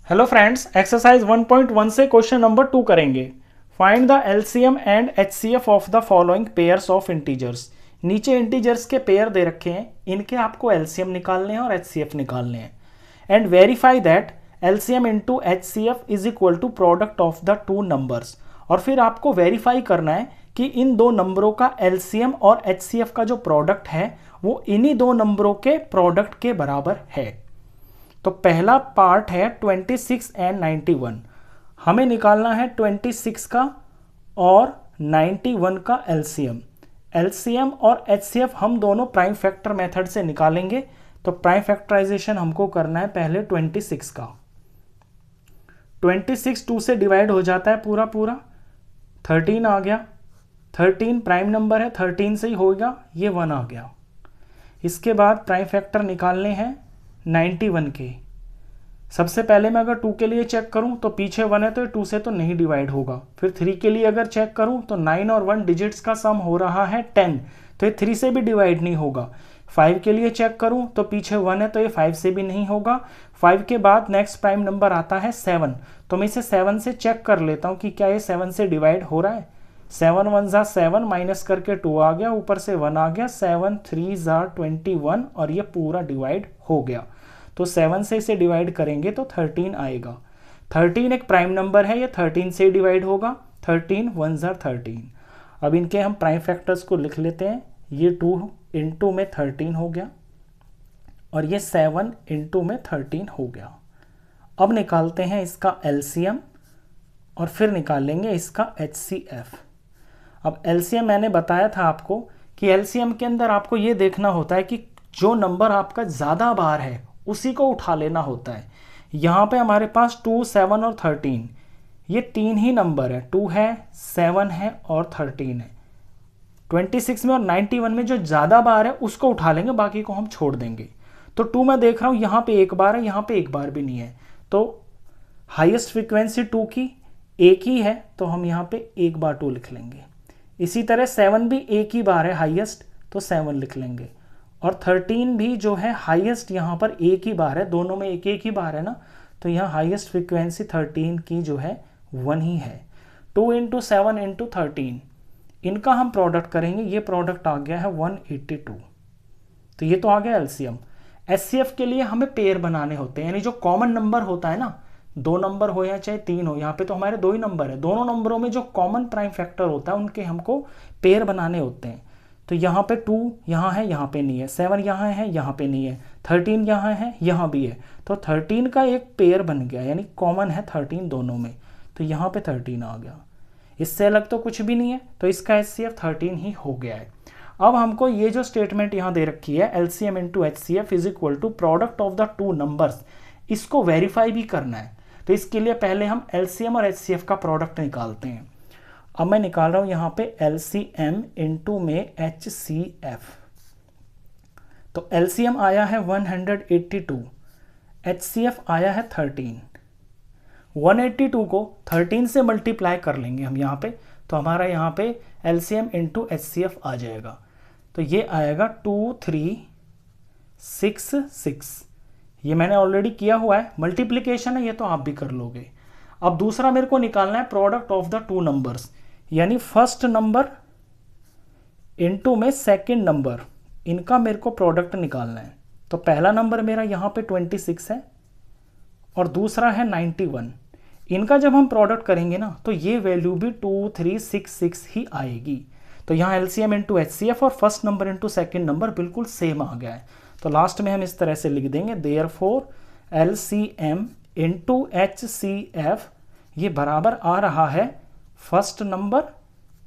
Hello friends, exercise 1.1 से question number 2 करेंगे। Find the LCM and HCF of the following pairs of integers. नीचे integers के pair दे रखे हैं, इनके आपको एलसीएम निकालने हैं और एचसीएफ निकालने हैं। And verify that LCM into HCF is equal to product of the two numbers. और फिर आपको वेरीफाई करना है कि इन दो नंबरों का एलसीएम और एचसीएफ का जो प्रोडक्ट है वो इन्हीं दो नंबरों के प्रोडक्ट के बराबर है। तो पहला पार्ट है 26 एंड 91। हमें निकालना है 26 का और 91 का एलसीएम। एलसीएम और एचसीएफ हम दोनों प्राइम फैक्टर मेथड से निकालेंगे। तो प्राइम फैक्टराइजेशन हमको करना है पहले 26 का। 26 2 से डिवाइड हो जाता है पूरा पूरा, 13 आ गया। 13 प्राइम नंबर है, 13 से ही होगा, ये 1 आ गया। इसके बाद प्राइम फैक्टर निकालने हैं 91 के। सबसे पहले मैं अगर 2 के लिए चेक करूं तो पीछे 1 है तो 2 से तो नहीं डिवाइड होगा। फिर 3 के लिए अगर चेक करूं तो 9 और 1 डिजिट्स का सम हो रहा है 10, तो ये 3 से भी डिवाइड नहीं होगा। 5 के लिए चेक करूं तो पीछे 1 है तो ये 5 से भी नहीं होगा। 5 के बाद नेक्स्ट प्राइम नंबर आता है 7, तो मैं इसे 7 से चेक कर लेता हूं कि क्या ये 7 से डिवाइड हो रहा है। 7 1 ज़ा 7 माइनस करके 2 आ गया, ऊपर से 1 आ गया। 7 3 ज़ा 21 और ये पूरा डिवाइड हो गया। तो 7 से इसे डिवाइड करेंगे तो 13 आएगा। 13 एक प्राइम नंबर है, ये 13 से डिवाइड होगा। 13 1 ज़ा 13। अब इनके हम प्राइम फैक्टर्स को लिख लेते हैं। ये 2 इंटू में 13 हो गया और ये 7 इंटू में 13 हो गया। अब निकालते हैं इसका एलसीएम और फिर निकालेंगे इसका एचसीएफ। अब एलसीएम मैंने बताया था आपको कि एलसीएम के अंदर आपको ये देखना होता है कि जो नंबर आपका ज़्यादा बार है उसी को उठा लेना होता है। यहाँ पे हमारे पास 2 7 और 13, ये 3 ही नंबर है। 2 है, 7 है और 13 है। 26 में और 91 में जो ज़्यादा बार है उसको उठा लेंगे, बाकी को हम छोड़ देंगे। तो 2 मैं देख रहा हूँ यहाँ पे एक बार है, यहाँ पे एक बार भी नहीं है। तो हाईएस्ट फ्रीक्वेंसी 2 की एक ही है, तो हम यहाँ पे एक बार 2 लिख लेंगे। इसी तरह 7 भी एक ही बार है हाईएस्ट, तो 7 लिख लेंगे। और 13 भी जो है हाईएस्ट यहाँ पर एक ही बार है, दोनों में एक एक ही बार है ना, तो यहाँ हाईएस्ट फ्रीक्वेंसी 13 की जो है 1 ही है। 2 इंटू 7 इंटू 13, इनका हम प्रोडक्ट करेंगे। ये प्रोडक्ट आ गया है 182। तो ये तो आ गया एलसीएम। एचसीएफ के लिए हमें पेयर बनाने होते हैं, यानी जो कॉमन नंबर होता है ना, 2 नंबर हो या चाहे 3 हो, यहाँ पे तो हमारे 2 ही नंबर है, दोनों नंबरों में जो कॉमन प्राइम फैक्टर होता है उनके हमको पेयर बनाने होते हैं। तो यहाँ पे 2 यहाँ है, यहाँ पे नहीं है। 7 यहाँ है, यहाँ पे नहीं है। 13 यहाँ है, यहाँ भी है। तो 13 का एक पेयर बन गया, यानी कॉमन है 13 दोनों में। तो यहाँ पे 13 आ गया, इससे अलग तो कुछ भी नहीं है, तो इसका एचसीएफ 13 ही हो गया है। अब हमको ये जो स्टेटमेंट यहाँ दे रखी है, LCM into HCF is equal to product of the two numbers, इसको वेरीफाई भी करना है। तो इसके लिए पहले हम एलसीएम और एचसीएफ का प्रोडक्ट निकालते हैं। अब मैं निकाल रहा हूं यहाँ पे एलसीएम इंटू में एचसीएफ। तो एलसीएम आया है 182, एचसीएफ आया है 13। 182 को 13 से मल्टीप्लाई कर लेंगे हम यहाँ पे, तो हमारा यहाँ पे एलसीएम इंटू एचसीएफ आ जाएगा। तो ये आएगा 2366। ये मैंने ऑलरेडी किया हुआ है, मल्टीप्लिकेशन है, ये तो आप भी कर लोगे। अब दूसरा मेरे को निकालना है product of the two numbers, यानी फर्स्ट नंबर इनटू में सेकंड नंबर, इनका मेरे को प्रोडक्ट निकालना है। तो पहला नंबर मेरा यहाँ पे 26 है और दूसरा है 91। इनका जब हम प्रोडक्ट करेंगे ना तो ये वैल्यू भी 2366 ही आएगी। तो यहाँ एलसीएम इंटू एचसीएफ और first number into second number बिल्कुल सेम आ गया है। तो लास्ट में हम इस तरह से लिख देंगे, देयरफॉर एलसीएम इंटू एचसीएफ ये बराबर आ रहा है फर्स्ट नंबर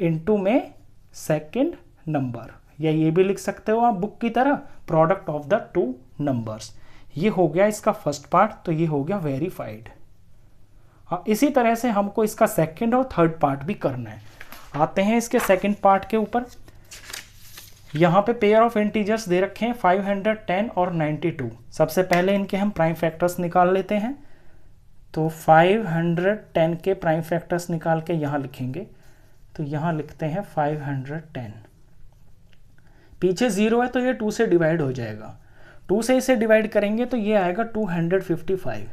इंटू में सेकेंड नंबर, या ये भी लिख सकते हो आप बुक की तरह, product of the two numbers. ये हो गया इसका फर्स्ट पार्ट, तो ये हो गया वेरीफाइड। इसी तरह से हमको इसका सेकंड और थर्ड पार्ट भी करना है। आते हैं इसके सेकंड पार्ट के ऊपर। यहाँ पे पेयर ऑफ इंटीजर्स दे रखे हैं 510 और 92। सबसे पहले इनके हम प्राइम फैक्टर्स निकाल लेते हैं। तो 510 के प्राइम फैक्टर्स निकाल के यहाँ लिखेंगे। तो यहाँ लिखते हैं 510, पीछे 0 है तो ये 2 से डिवाइड हो जाएगा। 2 से इसे डिवाइड करेंगे तो ये आएगा 255।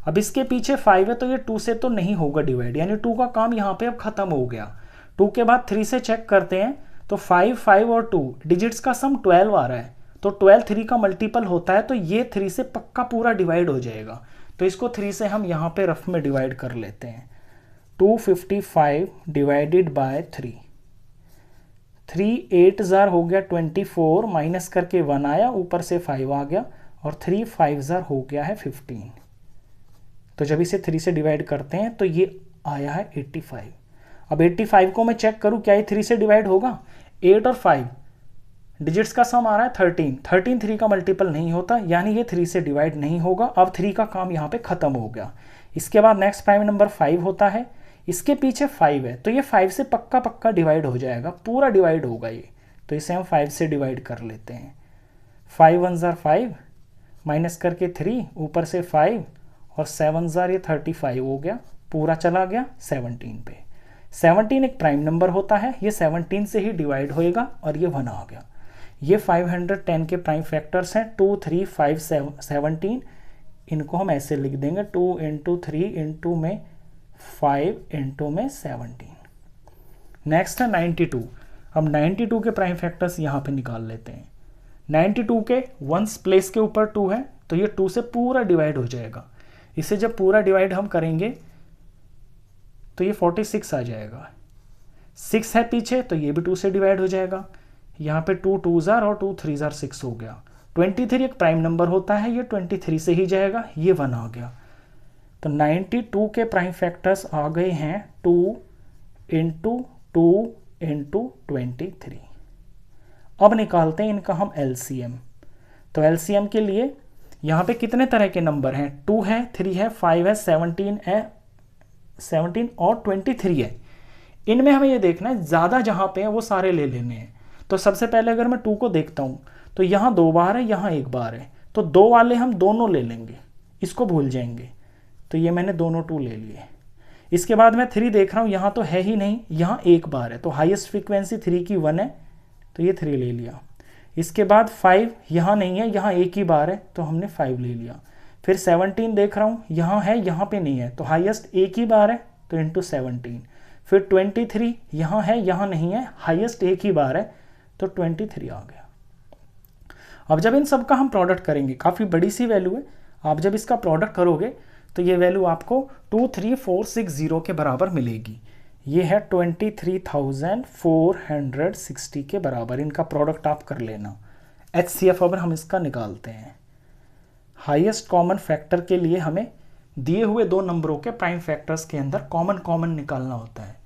अब इसके पीछे 5 है तो ये 2 से तो नहीं होगा डिवाइड, यानी 2 का काम यहाँ पे अब खत्म हो गया। 2 के बाद 3 से चेक करते हैं तो 5, 5 और 2 डिजिट्स का सम 12 आ रहा है, तो 12 3 का मल्टीपल होता है, तो ये 3 से पक्का पूरा डिवाइड हो जाएगा। तो इसको 3 से हम यहाँ पे रफ में डिवाइड कर लेते हैं। 255 डिवाइडेड बाय 3, 3 8 जार हो गया 24, माइनस करके 1 आया, ऊपर से 5 आ गया, और 3 5 जार हो गया है 15। तो जब इसे 3 से डिवाइड करते हैं तो ये आया है 85। अब 85 को मैं चेक करूं क्या ये 3 से डिवाइड होगा? 8 और 5 डिजिट्स का सम आ रहा है 13, 13 3 का मल्टीपल नहीं होता, यानी ये 3 से डिवाइड नहीं होगा। अब 3 का काम यहाँ पे खत्म हो गया। इसके बाद नेक्स्ट प्राइम नंबर 5 होता है, इसके पीछे 5 है, तो ये 5 से पक्का पक्का डिवाइड हो जाएगा, पूरा डिवाइड होगा ये। तो इसे हम 5 से डिवाइड कर लेते हैं। 5 1 जार 5, माइनस करके 3, ऊपर से 5, और 7 जार ये 35 हो गया, पूरा चला गया 17 पे। 17 एक प्राइम नंबर होता है, ये 17 से ही डिवाइड होएगा, और ये 1 आ गया। ये 510 के प्राइम फैक्टर्स हैं, 2 3 5 17। इनको हम ऐसे लिख देंगे 2 इंटू 3 इंटू में 5 इंटू में 17। नेक्स्ट है 92। अब 92 के प्राइम फैक्टर्स यहाँ पे निकाल लेते हैं। 92 के वंस प्लेस के ऊपर 2 है, तो ये 2 से पूरा डिवाइड हो जाएगा। इसे जब पूरा डिवाइड हम करेंगे तो ये 46 आ जाएगा। 6 है पीछे, तो ये भी 2 से डिवाइड हो जाएगा। यहाँ पे 2 2 जार और 2 3 जार 6 हो गया। 23 एक प्राइम नंबर होता है, ये 23 से ही जाएगा, ये 1 आ गया। तो 92 के प्राइम फैक्टर्स आ गए हैं 2 इंटू 2 इंटू 23। अब निकालते हैं इनका हम LCM। तो LCM के लिए यहाँ पे कितने तरह के नंबर हैं? 2 है, 3 है, 5 है, 17 और 23 है। इनमें हमें ये देखना है ज़्यादा जहाँ पे है वो सारे ले लेने हैं। तो सबसे पहले अगर मैं 2 को देखता हूँ तो यहाँ 2 बार है, यहाँ 1 बार है, तो 2 वाले हम दोनों ले लेंगे, इसको भूल जाएंगे। तो ये मैंने दोनों 2 ले लिए। इसके बाद मैं 3 देख रहा हूँ, यहाँ तो है ही नहीं, यहाँ 1 बार है, तो हाईएस्ट फ्रीक्वेंसी 3 की 1 है, तो ये 3 ले लिया। इसके बाद 5 यहाँ नहीं है, यहाँ 1 ही बार है, तो हमने 5 ले लिया। फिर 17 देख रहा हूँ, यहाँ है, यहाँ पे नहीं है, तो हाईएस्ट 1 ही बार है, तो इंटू 17। फिर 23 यहाँ है, यहाँ नहीं है, हाईएस्ट 1 ही बार है, तो 23 आ गया। अब जब इन सब का हम प्रोडक्ट करेंगे, काफ़ी बड़ी सी वैल्यू है, आप जब इसका प्रोडक्ट करोगे तो ये वैल्यू आपको 23460 के बराबर मिलेगी। ये है 23,460 के बराबर। इनका प्रोडक्ट आप कर लेना। HCF अब हम इसका निकालते हैं। हाईएस्ट कॉमन फैक्टर के लिए हमें दिए हुए 2 नंबरों के प्राइम फैक्टर्स के अंदर कॉमन निकालना होता है।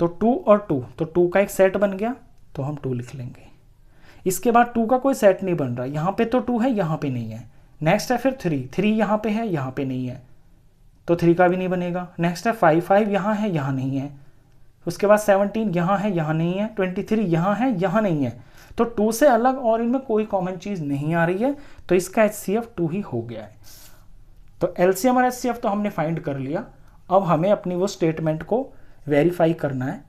तो 2 और 2, तो 2 का एक सेट बन गया, तो हम 2 लिख लेंगे। इसके बाद 2 का कोई सेट नहीं बन रहा, यहाँ पे तो 2 है, यहाँ पे नहीं है। नेक्स्ट है फिर 3 यहाँ पे है, यहाँ पे नहीं है, तो 3 का भी नहीं बनेगा। नेक्स्ट है 5 यहाँ है, यहाँ नहीं है। उसके बाद 17 यहाँ है, यहाँ नहीं है। 23 यहाँ है, यहाँ नहीं है। तो 2 से अलग और इनमें कोई कॉमन चीज़ नहीं आ रही है, तो इसका HCF 2 ही हो गया है। तो LCM और HCF तो हमने फाइंड कर लिया। अब हमें अपनी वो स्टेटमेंट को वेरीफाई करना है।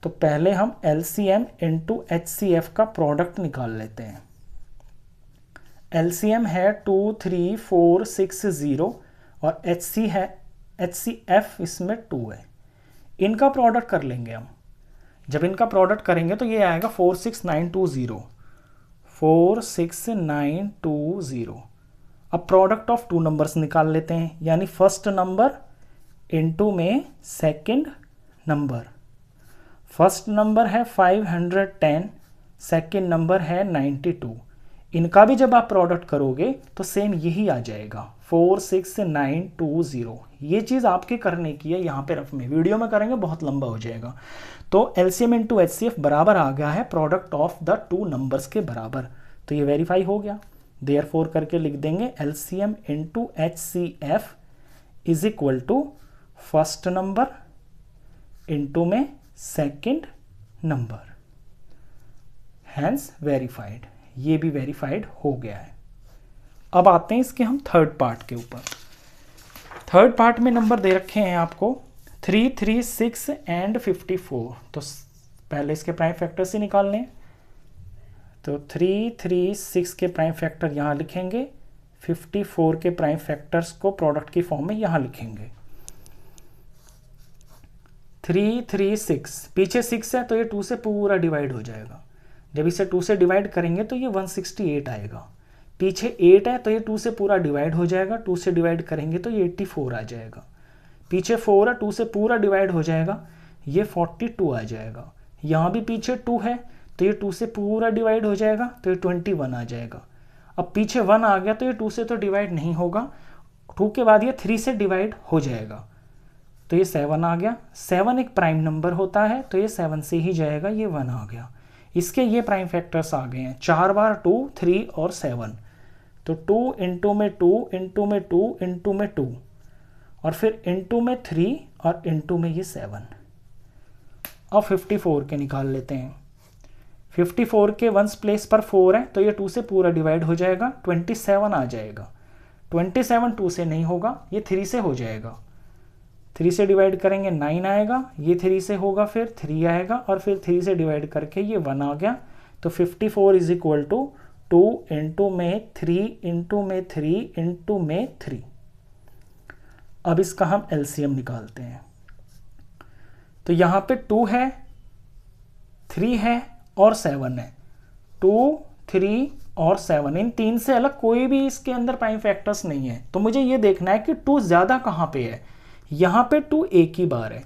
तो पहले हम LCM इंटू HCF का प्रोडक्ट निकाल लेते हैं। LCM है 23460 और HCF इसमें 2 है। इनका प्रोडक्ट कर लेंगे हम। जब इनका प्रोडक्ट करेंगे तो ये आएगा 46920। 46920। अब प्रोडक्ट ऑफ 2 नंबर्स निकाल लेते हैं, यानी फर्स्ट नंबर इनटू में सेकंड नंबर। फर्स्ट नंबर है 510, सेकंड नंबर है 92। इनका भी जब आप प्रोडक्ट करोगे तो सेम यही आ जाएगा 46920। ये चीज़ आपके करने की है, यहाँ पे रफ में, वीडियो में करेंगे बहुत लंबा हो जाएगा। तो LCM इंटू HCF बराबर आ गया है प्रोडक्ट ऑफ द 2 नंबर्स के बराबर। तो ये वेरीफाई हो गया। देयरफॉर करके लिख देंगे LCM into HCF is equal to first number into में सेकेंड नंबर, हैंस वेरीफाइड। ये भी वेरीफाइड हो गया है। अब आते हैं इसके हम थर्ड पार्ट के ऊपर। थर्ड पार्ट में नंबर दे रखे हैं आपको 3, 3, 6 एंड 54। तो पहले इसके प्राइम फैक्टर से निकालने हैं। तो 3, 3, 6 के प्राइम फैक्टर यहाँ लिखेंगे, 54 के प्राइम फैक्टर्स को प्रोडक्ट की फॉर्म में यहाँ लिखेंगे। 3, 3, 6, पीछे 6 है तो ये 2 से पूरा डिवाइड हो जाएगा। जब इसे 2 से डिवाइड करेंगे तो ये 168 आएगा। पीछे 8 है तो ये 2 से पूरा डिवाइड हो जाएगा, 2 से डिवाइड करेंगे तो ये 84 आ जाएगा। पीछे 4 है, 2 से पूरा डिवाइड हो जाएगा, ये 42 आ जाएगा। यहाँ भी पीछे 2 है तो ये 2 से पूरा डिवाइड हो जाएगा तो ये 21 आ जाएगा। अब पीछे 1 आ गया तो ये 2 से तो डिवाइड नहीं होगा, 2 के बाद ये 3 से डिवाइड हो जाएगा तो ये 7 आ गया। 7 एक प्राइम नंबर होता है तो ये 7 से ही जाएगा, ये 1 आ गया। इसके ये प्राइम फैक्टर्स आ गए हैं, 4 बार 2, 3 और 7, तो 2 इंटू में 2 इंटू में 2 इंटू में 2 और फिर इंटू में 3 और इंटू में ये 7। अब 54 के निकाल लेते हैं। 54 के 1s प्लेस पर 4 है तो ये 2 से पूरा डिवाइड हो जाएगा, 27 आ जाएगा। 27 2 से नहीं होगा, ये 3 से हो जाएगा। 3 से डिवाइड करेंगे 9 आएगा, ये 3 से होगा, फिर 3 आएगा और फिर 3 से डिवाइड करके ये 1 आ गया। तो 54 इज इक्वल टू 2 इंटू में 3 इंटू में 3 इंटू में 3। अब इसका हम एलसीएम निकालते हैं। तो यहाँ पे 2 है, 3 है और 7 है। 2, 3 और 7, इन 3 से अलग कोई भी इसके अंदर प्राइम फैक्टर्स नहीं है। तो मुझे ये देखना है कि 2 ज़्यादा कहाँ पे है। यहाँ पे 2 एक ही बार है,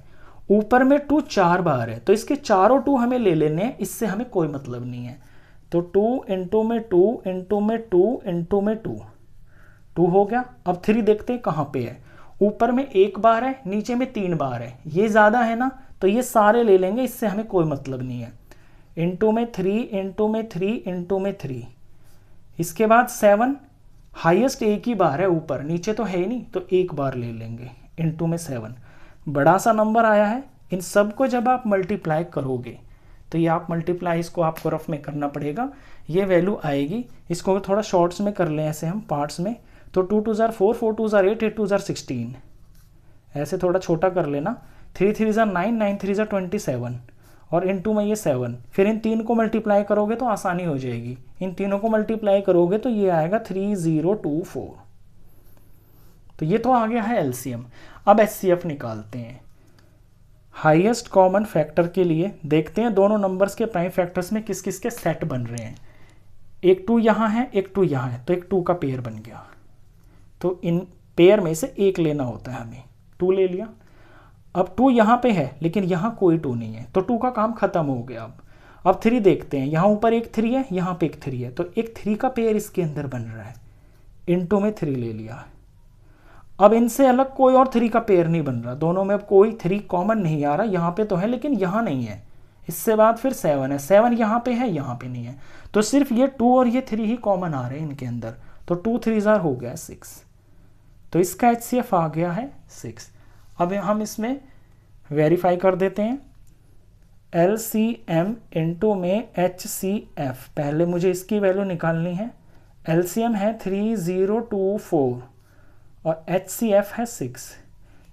ऊपर में 2 4 बार है, तो इसके चारों 2 हमें ले लेने हैं, इससे हमें कोई मतलब नहीं है। तो 2 इंटू में 2 इंटू में 2 इंटू में 2 हो गया। अब 3 देखते हैं कहाँ पे है। ऊपर में 1 बार है, नीचे में 3 बार है, ये ज़्यादा है ना, तो ये सारे ले लेंगे, इससे हमें कोई मतलब नहीं है। इंटू में 3 इंटू में 3 इंटू में 3। इसके बाद 7, हाईएस्ट एक ही बार है ऊपर, नीचे तो है ही नहीं, तो 1 बार ले लेंगे इंटू में 7। बड़ा सा नंबर आया है। इन सब को जब आप मल्टीप्लाई करोगे तो ये आप मल्टीप्लाई, इसको आपको रफ में करना पड़ेगा, ये वैल्यू आएगी। इसको थोड़ा शॉर्ट्स में कर लें ऐसे हम पार्ट्स में। तो 2 2 जार 4, 4 2 जार 8, 8 2 जार 16, ऐसे थोड़ा छोटा कर लेना। 3 3 जार 9, 9 3 जार 27 और इंटू में ये 7। फिर इन 3 को मल्टीप्लाई करोगे तो आसानी हो जाएगी। इन तीनों को मल्टीप्लाई करोगे तो ये आएगा 3024। तो ये तो आ गया है एलसीएम। अब एचसीएफ निकालते हैं। हाईएस्ट कॉमन फैक्टर के लिए देखते हैं दोनों नंबर्स के प्राइम फैक्टर्स में किस किस के सेट बन रहे हैं। एक 2 यहाँ है, एक 2 यहाँ है, तो एक 2 का पेयर बन गया। तो इन पेयर में से एक लेना होता है हमें, 2 ले लिया। अब 2 यहाँ पे है लेकिन यहाँ कोई 2 नहीं है, तो 2 का काम खत्म हो गया। अब 3 देखते हैं, यहाँ ऊपर एक 3 है, यहाँ पे एक 3 है, तो एक 3 का पेयर इसके अंदर बन रहा है, इंटू में 3 ले लिया। अब इनसे अलग कोई और 3 का पेयर नहीं बन रहा, दोनों में अब कोई 3 कॉमन नहीं आ रहा। यहाँ पे तो है लेकिन यहाँ नहीं है। इससे बाद फिर 7 है, 7 यहाँ पे है, यहाँ पे नहीं है, तो सिर्फ ये 2 और ये 3 ही कॉमन आ रहे हैं इनके अंदर। तो 2 3 जार हो गया 6, तो इसका एचसीएफ आ गया है 6। अब हम इसमें वेरीफाई कर देते हैं। एलसीएम इंटू में एचसीएफ, पहले मुझे इसकी वैल्यू निकालनी है। एलसीएम है 3024 और एचसीएफ है 6।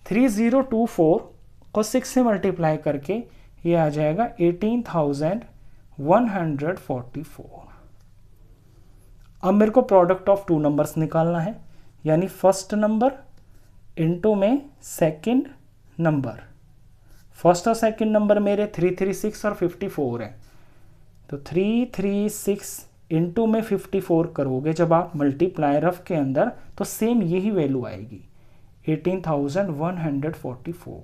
3024 को 6 से मल्टीप्लाई करके ये आ जाएगा 18,144। अब मेरे को प्रोडक्ट ऑफ 2 नंबर्स निकालना है, यानी फर्स्ट नंबर इंटू में सेकंड नंबर। फर्स्ट और सेकंड नंबर मेरे 336 और 54 है, तो 336 इंटू में 54 करोगे जब आप मल्टीप्लाई रफ के अंदर, तो सेम यही वैल्यू आएगी 18,144।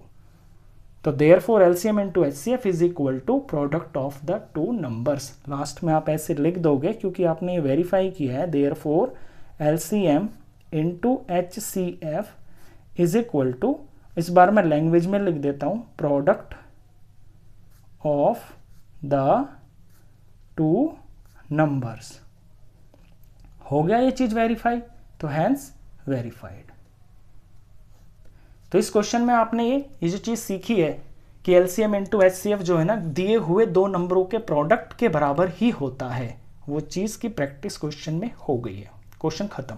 तो therefore LCM into HCF is equal to product of the 2 numbers. Last में आप ऐसे लिख दोगे क्योंकि आपने ये वेरीफाई किया है। Therefore LCM into HCF is equal to, इस बार मैं लैंग्वेज में लिख देता हूं, प्रोडक्ट ऑफ द 2 नंबर्स। हो गया ये चीज वेरीफाई, तो हैंस वेरीफाइड। तो इस क्वेश्चन में आपने ये जो चीज सीखी है कि एलसीएम इंटू एचसीएफ जो है ना, दिए हुए 2 नंबरों के प्रोडक्ट के बराबर ही होता है, वो चीज की प्रैक्टिस क्वेश्चन में हो गई है। क्वेश्चन खत्म।